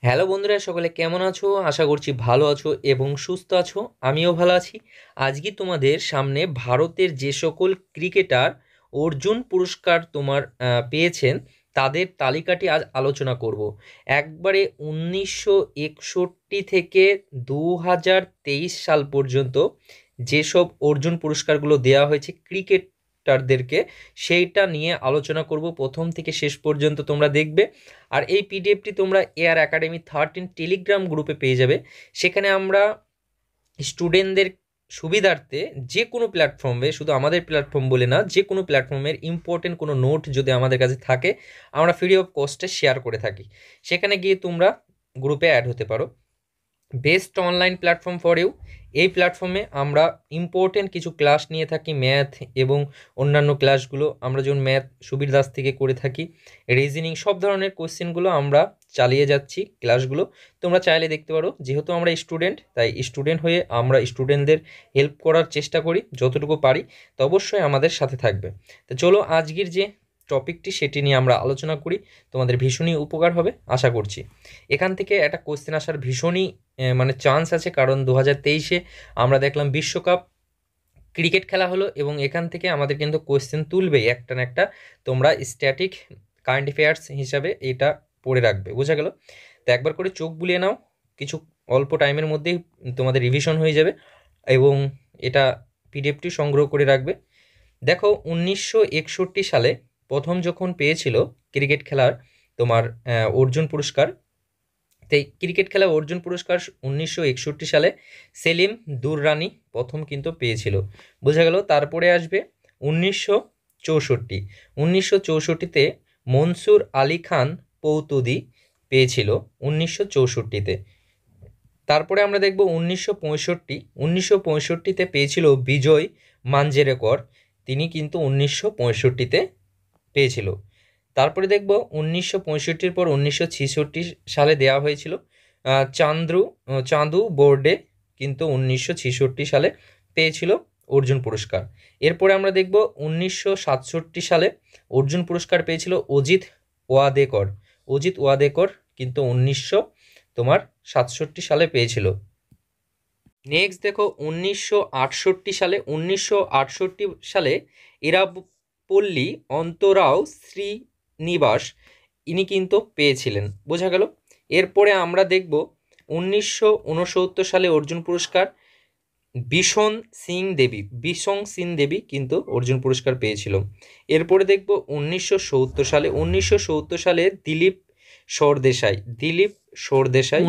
Hello বন্ধুরা, সকলে কেমন আছো? আশা করছি ভালো আছো এবং সুস্থ আছো। আমিও ভালো আছি। আজকে তোমাদের সামনে ভারতের যে সকল ক্রিকেটার অর্জুন পুরস্কার পেয়েছেন তাদের তালিকাটি আজ আলোচনা করব। একবারে 1961 থেকে 2023 সাল পর্যন্ত যেসব অর্জুন পুরস্কারগুলো দেওয়া হয়েছে ক্রিকেটারদেরকে, সেইটা নিয়ে আলোচনা করব। প্রথম থেকে শেষ পর্যন্ত তোমরা দেখবে। আর এই পিডিএফটি তোমরা এআর একাডেমি 13 টেলিগ্রাম গ্রুপে পেয়ে যাবে। সেখানে আমরা স্টুডেন্টদের সুবিধার্থে যে কোনো প্ল্যাটফর্মে, শুধু আমাদের প্ল্যাটফর্ম বলে না, যে কোনো প্ল্যাটফর্মের ইম্পর্টেন্ট কোনো নোট যদি আমাদের কাছে থাকে আমরা ফ্রি অফ কস্টে শেয়ার করে থাকি। সেখানে গিয়ে তোমরা গ্রুপে অ্যাড হতে পারো। Best online platform for you. এই প্ল্যাটফর্মে আমরা ইম্পর্টেন্ট কিছু ক্লাস নিয়ে থাকি, ম্যাথ এবং অন্যান্য ক্লাসগুলো আমরা যেমন ম্যাথ সুবীর দাস থেকে করে থাকি, রিজনিং, সব ধরনের কোশ্চেনগুলো আমরা চালিয়ে যাচ্ছি ক্লাসগুলো। তোমরা চাইলে দেখতে পারো। যেহেতু আমরা স্টুডেন্ট, তাই স্টুডেন্ট হয়ে আমরা স্টুডেন্টদের হেল্প করার চেষ্টা করি যতটুকু পারি। তো অবশ্যই আমাদের সাথে থাকবে। তো চলো আজকের যে টপিকটি সেটি নিয়ে আমরা আলোচনা করি। তোমাদের ভীষণই উপকার হবে আশা করছি। এখান থেকে একটা কোশ্চেন আসার ভীষণই মানে চান্স আছে, কারণ 2023-এ আমরা দেখলাম বিশ্বকাপ ক্রিকেট খেলা হলো এবং এখান থেকে আমাদের কিন্তু কোশ্চেন তুলবেই একটা না একটা। তোমরা স্ট্যাটিক কারেন্ট অ্যাফেয়ার্স হিসাবে এটা পড়ে রাখবে, বোঝা গেল? তো একবার করে চোখ বুলিয়ে নাও, কিছু অল্প টাইমের মধ্যেই তোমাদের রিভিশন হয়ে যাবে এবং এটা পিডিএফটি সংগ্রহ করে রাখবে। দেখো, 1961 সালে প্রথম যখন পেয়েছিল ক্রিকেট খেলার অর্জুন পুরস্কার, তাই ক্রিকেট খেলা অর্জুন পুরস্কার 1961 সালে সেলিম দুররানি প্রথম কিন্তু পেয়েছিল, বোঝা গেল? তারপরে আসবে 1964। 1964-তে মনসুর আলী খান পৌতুদি পেয়েছিল 1964-তে। তারপরে আমরা দেখব 1965। 1965-তে পেয়েছিল বিজয় মাঞ্জরেকর, তিনি কিন্তু 1965-তে পেয়েছিল। তারপরে দেখব 1965-র পর 1966 সালে দেওয়া হয়েছিল চাঁদু বোর্ডে, কিন্তু 1966 সালে পেয়েছিল অর্জুন পুরস্কার। এরপরে আমরা দেখব 1967 সালে অর্জুন পুরস্কার পেয়েছিল অজিত ওয়াদেকর, কিন্তু 1967 সালে পেয়েছিল। নেক্সট দেখো, 1968 সালে ইরাপল্লী অন্তরাও শ্রীনিবাস, ইনি কিন্তু পেয়েছিলেন, বোঝা গেল? এরপরে আমরা দেখব 1969 সালে অর্জুন পুরস্কার বিশং সিং দেবী কিন্তু অর্জুন পুরস্কার পেয়েছিল। এরপরে দেখব 1970 সালে দিলীপ সরদেশাই।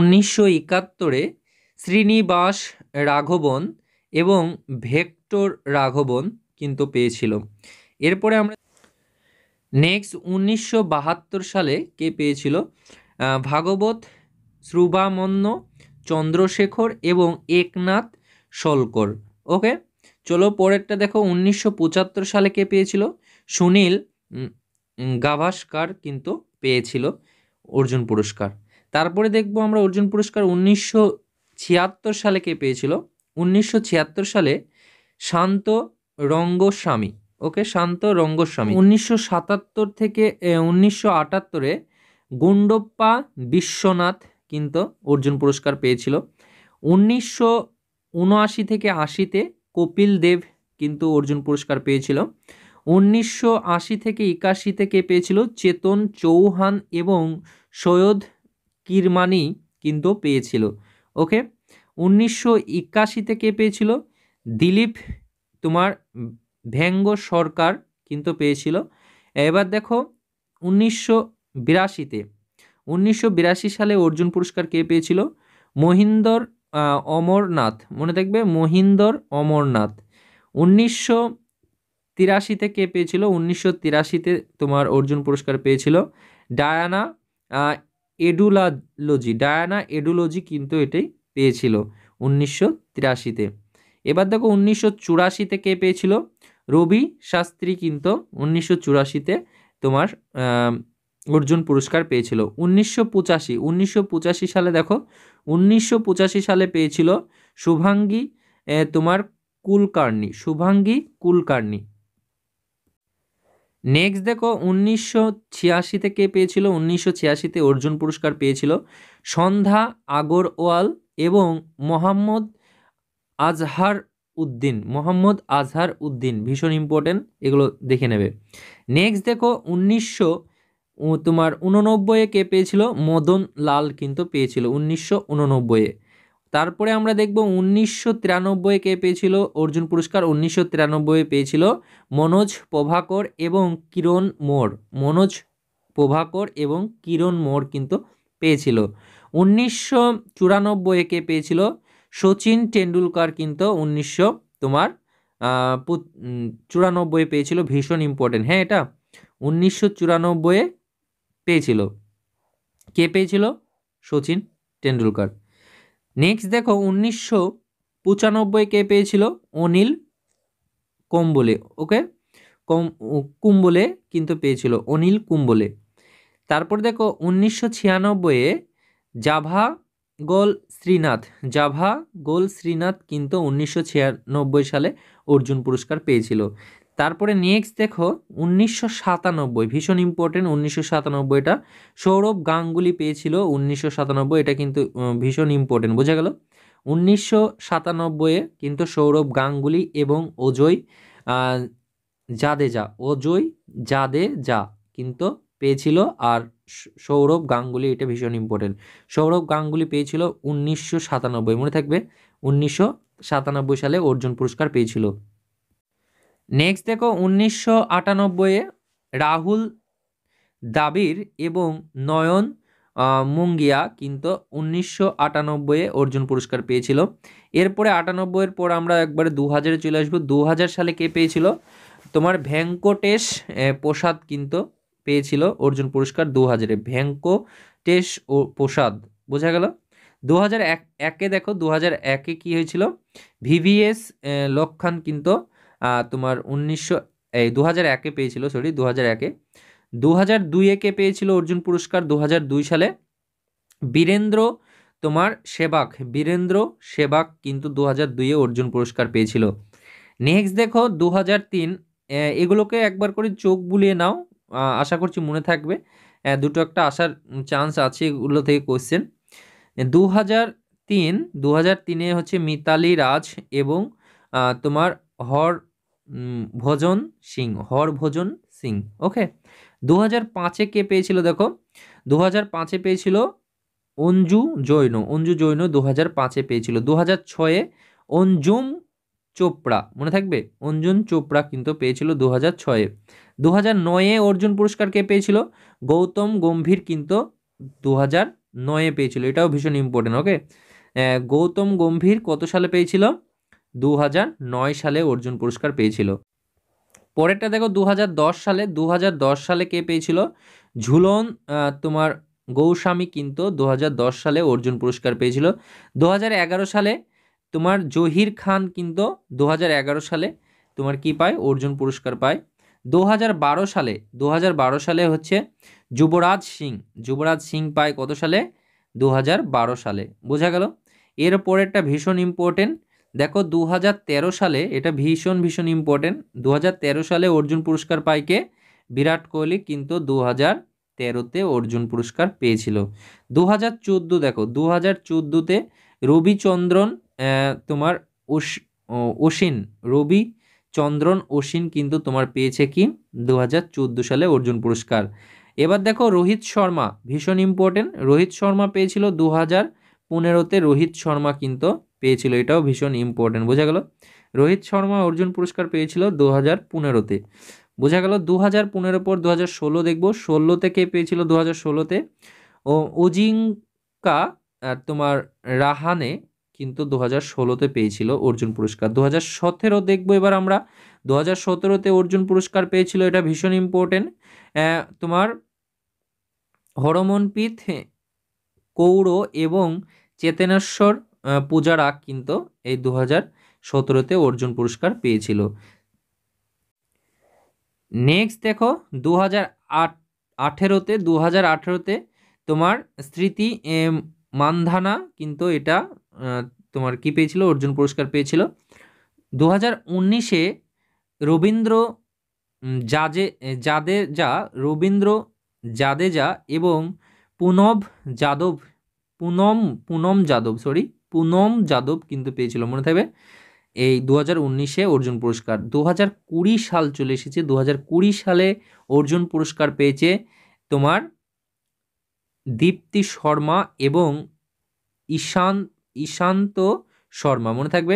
1971-এ শ্রীনিবাস রাঘবন এবং ভেক্টর রাঘবন কিন্তু পেয়েছিল। এরপরে আমরা নেক্সট 1972 সালে কে পেয়েছিল? ভাগবত শ্রুভামন্য, চন্দ্রশেখর এবং একনাথ শলকর। ওকে, চলো পরেরটা দেখো। 1975 সালে কে পেয়েছিল? সুনীল গাভাস্কার কিন্তু পেয়েছিল অর্জুন পুরস্কার। তারপরে দেখব আমরা অর্জুন পুরস্কার 1976 সালে কে পেয়েছিল? 1976 সালে শান্ত রঙ্গস্বামী। ওকে, শান্ত রঙ্গস্বামী। 1977 থেকে 1978-এ গুন্ডপ্পা বিশ্বনাথ কিন্তু অর্জুন পুরস্কার পেয়েছিল। 1979 থেকে 80-তে কপিল দেব কিন্তু অর্জুন পুরস্কার পেয়েছিল। 1980 থেকে 81-তে কে পেয়েছিল? চেতন চৌহান এবং সৈয়দ কিরমানি কিন্তু পেয়েছিল। ওকে, 1981-তে কে পেয়েছিল? দিলীপ ভেঙ্গ সরকার কিন্তু পেয়েছিল। এবার দেখো 1982 সালে অর্জুন পুরস্কার কে পেয়েছিল? মহিন্দর অমরনাথ, মনে থাকবে, মহিন্দর অমরনাথ। 1983-তে কে পেয়েছিল? 1983-তে অর্জুন পুরস্কার পেয়েছিল ডায়ানা এডুলজি কিন্তু এটাই পেয়েছিল 1983-তে। এবার দেখো 1984-তে কে পেয়েছিল? রবি শাস্ত্রী কিন্তু 1984-তে অর্জুন পুরস্কার পেয়েছিল। 1985 সালে দেখো, 1985 সালে পেয়েছিল শুভাঙ্গী কুলকার্নি। নেক্সট দেখো 1986 থেকে পেয়েছিল, 1986-তে অর্জুন পুরস্কার পেয়েছিল সন্ধ্যা আগরওয়াল এবং মোহাম্মদ আজহার মোহাম্মদ আজহার উদ্দিন, ভীষণ ইম্পর্টেন্ট, এগুলো দেখে নেবে। নেক্সট দেখো 1989-এ কে পেয়েছিল, মদন লাল কিন্তু পেয়েছিল 1989-এ। তারপরে আমরা দেখব 1993-এ কে পেয়েছিল অর্জুন পুরস্কার, 1993-এ পেয়েছিল মনোজ প্রভাকর এবং কিরণ মোর কিন্তু পেয়েছিল। 1994-এ কে পেয়েছিল, সচিন টেন্ডুলকার কিন্তু 1994-এ পেয়েছিল, ভীষণ ইম্পর্টেন্ট, হ্যাঁ এটা 1994-এ পেয়েছিল, কে পেয়েছিল, সচিন টেন্ডুলকার। নেক্সট দেখো 1995 কে পেয়েছিল, অনিল কুম্বলে, ওকে কুম্বলে কিন্তু পেয়েছিল, অনিল কুম্বলে। তারপর দেখো 1996-এ জাভা গোল শ্রীনাথ কিন্তু 1996 সালে অর্জুন পুরস্কার পেয়েছিল। তারপরে নেক্সট দেখো 1997, ভীষণ ইম্পর্টেন্ট, 1997-টা সৌরভ গাঙ্গুলি পেয়েছিল 1997, এটা কিন্তু ভীষণ ইম্পর্টেন্ট, বোঝা গেল। 1997-এ কিন্তু সৌরভ গাঙ্গুলি এবং অজয় জাদেজা কিন্তু পেয়েছিল, আর সৌরভ গাঙ্গুলি, এটা ভীষণ ইম্পর্টেন্ট, সৌরভ গাঙ্গুলি পেয়েছিল 1997, মনে থাকবে 1997 সালে অর্জুন পুরস্কার পেয়েছিল। নেক্সট দেখো 1998-এ রাহুল দ্রাবিড় এবং নয়ন মুঙ্গিয়া কিন্তু 1998-এ অর্জুন পুরস্কার পেয়েছিল। এরপরে 98-এর পর আমরা একবারে 2000-এ চলে আসবো। 2000 সালে কে পেয়েছিল, তোমার ভেঙ্কটেশ প্রসাদ কিন্তু পেয়েছিল অর্জুন পুরস্কার 2000-এ, ভেঙ্কটেশ ও প্রসাদ, বোঝা গেল। 2001-এ দেখো 2001-এ কি হয়েছিল, ভিভিএস লক্ষণ কিন্তু তোমার 2001-এ পেয়েছিল, 2001-এ। 2002-এ কে পেয়েছিল অর্জুন পুরস্কার, 2002 সালে বীরেন্দ্র সেবাক কিন্তু 2002-এ অর্জুন পুরস্কার পেয়েছিল। নেক্সট দেখো 2003, এগুলোকে একবার করে চোখ বুলিয়ে নাও, আশা করছি মনে থাকবে, দুটো একটা আসার চান্স আছে এগুলো থেকে কোশ্চেন। 2003-এ হচ্ছে মিতালি রাজ এবং তোমার হরভজন সিং, ওকে। 2005-এ কে পেয়েছিল, দেখো 2005-এ পেয়েছিল অঞ্জু জৈন 2005-এ পেয়েছিল। 2006-এ অঞ্জুম চোপড়া, মনে থাকবে, অঞ্জুম চোপড়া কিন্তু পেয়েছিল 2006-এ। 2009-এ অর্জুন পুরস্কার কে পেয়েছিল, গৌতম গম্ভীর কিন্তু 2009-এ পেয়েছিল, এটাও ভীষণ ইম্পর্টেন্ট, ওকে। গৌতম গম্ভীর কত সালে পেয়েছিল, 2009 সালে অর্জুন পুরস্কার পেয়েছিল। পরেরটা দেখো 2010 সালে কে পেয়েছিল, ঝুলন তোমার গোস্বামী কিন্তু 2010 সালে অর্জুন পুরস্কার পেয়েছিল। 2011 সালে তোমার জহির খান কিন্তু 2011 সালে তোমার কি পায়, অর্জুন পুরস্কার পায়। 2012 সালে হচ্ছে যুবরাজ সিং পায় কত সালে, 2012 সালে, বোঝা গেল। এর পরেরটা ভীষণ ইম্পর্টেন্ট, দেখো 2013 সালে, এটা ভীষণ ইম্পর্টেন্ট, 2013 সালে অর্জুন পুরস্কার পায় কে, বিরাট কোহলি কিন্তু 2013-তে অর্জুন পুরস্কার পেয়েছিল। 2014 দেখো 2014-তে রবিচন্দ্রন তোমার অশ্বিন কিন্তু তোমার পেয়েছে কি, 2014 সালে অর্জুন পুরস্কার। এবার দেখো রোহিত শর্মা, ভীষণ ইম্পর্টেন্ট, রোহিত শর্মা পেয়েছিল 2015-তে, রোহিত শর্মা কিন্তু পেয়েছিল, এটাও ভীষণ ইম্পর্টেন্ট, বোঝা গেল। রোহিত শর্মা অর্জুন পুরস্কার পেয়েছিল 2015-তে, বোঝা গেল। 2015 পর 2016 দেখবো, 16-তে কে পেয়েছিল, 2016-তে অজিঙ্কা তোমার রাহানে কিন্তু 2016-তে পেয়েছিল অর্জুন পুরস্কার। 2017 দেখবো এবার আমরা, 2017-তে অর্জুন পুরস্কার পেয়েছিল, এটা ভীষণ ইম্পর্টেন্ট, তোমার হরমনপ্রীত কৌর এবং চেতনেশ্বর পূজারা কিন্তু এই 2017-তে অর্জুন পুরস্কার পেয়েছিল। নেক্সট দেখো 2018-তে তোমার স্মৃতি মান্ধানা কিন্তু এটা তোমার কি পেয়েছিল, অর্জুন পুরস্কার পেয়েছিল। 2019-এ জাদেজা, রবীন্দ্র জাদেজা এবং পুনব যাদব, পুনম পুনম যাদব, সরি, পুনম যাদব কিন্তু পেয়েছিল, মনে থাকবে। এই 2019-এ অর্জুন পুরস্কার। 2020 সাল চলে এসেছে, 2020 সালে অর্জুন পুরস্কার পেয়েছে তোমার দীপ্তি শর্মা এবং ঈশান্ত শর্মা, মনে থাকবে।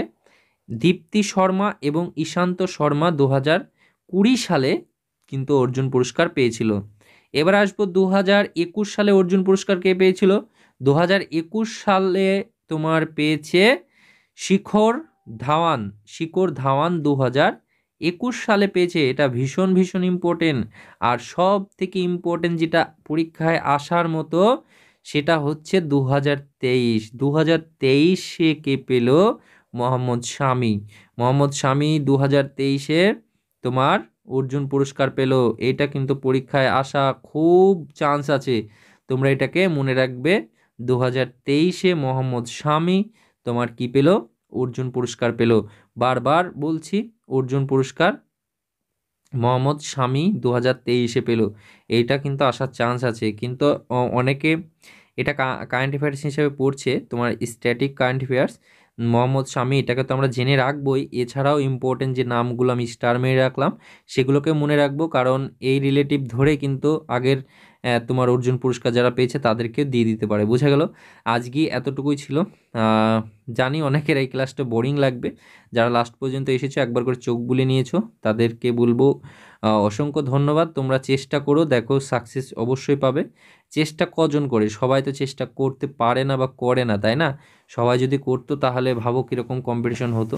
দীপ্তি শর্মা এবং ঈশান্ত শর্মা 2020 সালে কিন্তু অর্জুন পুরস্কার পেয়েছিল। এবার আসবো 2021 সালে অর্জুন পুরস্কার কে পেয়েছিল। 2021 সালে তোমার পেয়েছে শিখর ধাওয়ান। শিখর ধাওয়ান 2021 সালে পেয়েছে। এটা ভীষণ ভীষণ ইম্পর্টেন্ট। আর সব থেকে ইম্পর্টেন্ট যেটা পরীক্ষায় আসার মতো, সেটা হচ্ছে 2023 কে পেল মোহাম্মদ শামি। মোহাম্মদ শামি 2023-এ তোমার অর্জুন পুরস্কার পেল। এটা কিন্তু পরীক্ষায় আসা খুব চান্স আছে, তোমরা এটাকে মনে রাখবে। 2023-এ মোহাম্মদ শামি তোমার কি পেল, অর্জুন পুরস্কার পেল। বারবার বলছি, অর্জুন পুরস্কার মোহাম্মদ শামি 2023-এ পেল। এইটা কিন্তু আসার চান্স আছে, কিন্তু অনেকে এটা কারেন্ট অ্যাফেয়ার্স হিসেবে পড়ছে, তোমার স্ট্যাটিক কারেন্ট অ্যাফেয়ার্স। মোহাম্মদ শামি এটাকে তো আমরা জেনে রাখবোই, এছাড়াও ইম্পর্টেন্ট যে নামগুলো আমি স্টার মেরে রাখলাম সেগুলোকে মনে রাখবো, কারণ এই রিলেটিভ ধরে কিন্তু আগের তোমার অর্জুন পুরস্কার যারা পেয়েছে তাদেরকে দিয়ে দিতে পারে। বোঝা গেল? আজকে এতটুকুই ছিল। জানি অনেকের এই ক্লাসটা বোরিং লাগবে, যারা লাস্ট পর্যন্ত এসেছো একবার করে চোখ বুলে নিয়েছো তাদেরকে বলবো অসংখ্য ধন্যবাদ। তোমরা চেষ্টা করো, দেখো সাকসেস অবশ্যই পাবে। চেষ্টা কজন করে, সবাই তো চেষ্টা করতে পারে না বা করে না, তাই না? সবাই যদি করতো তাহলে ভাবো কীরকম কম্পিটিশন হতো।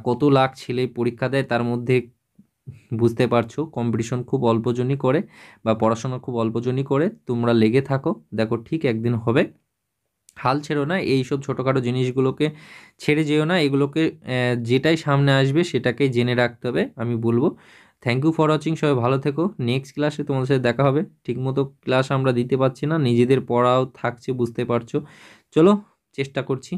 কত লাখ ছেলে পরীক্ষা দেয়, তার মধ্যে বুঝতে পারছো কম্পিটিশন খুব অল্পজনই করে বা পড়াশোনা খুব অল্পজনই করে। তোমরা লেগে থাকো, দেখো ঠিক একদিন হবে। হাল ছেড়ো না, এইসব ছোটোখাটো জিনিসগুলোকে ছেড়ে যেও না, এগুলোকে যেটাই সামনে আসবে সেটাকেই জেনে রাখতে হবে, আমি বলবো। থ্যাংক ইউ ফর ওয়াচিং, সবাই ভালো থেকো। নেক্সট ক্লাসে তোমাদের সাথে দেখা হবে। ঠিকমতো ক্লাস আমরা দিতে পারছি না, নিজেদের পড়াও থাকছে, বুঝতে পারছো। চলো, চেষ্টা করছি।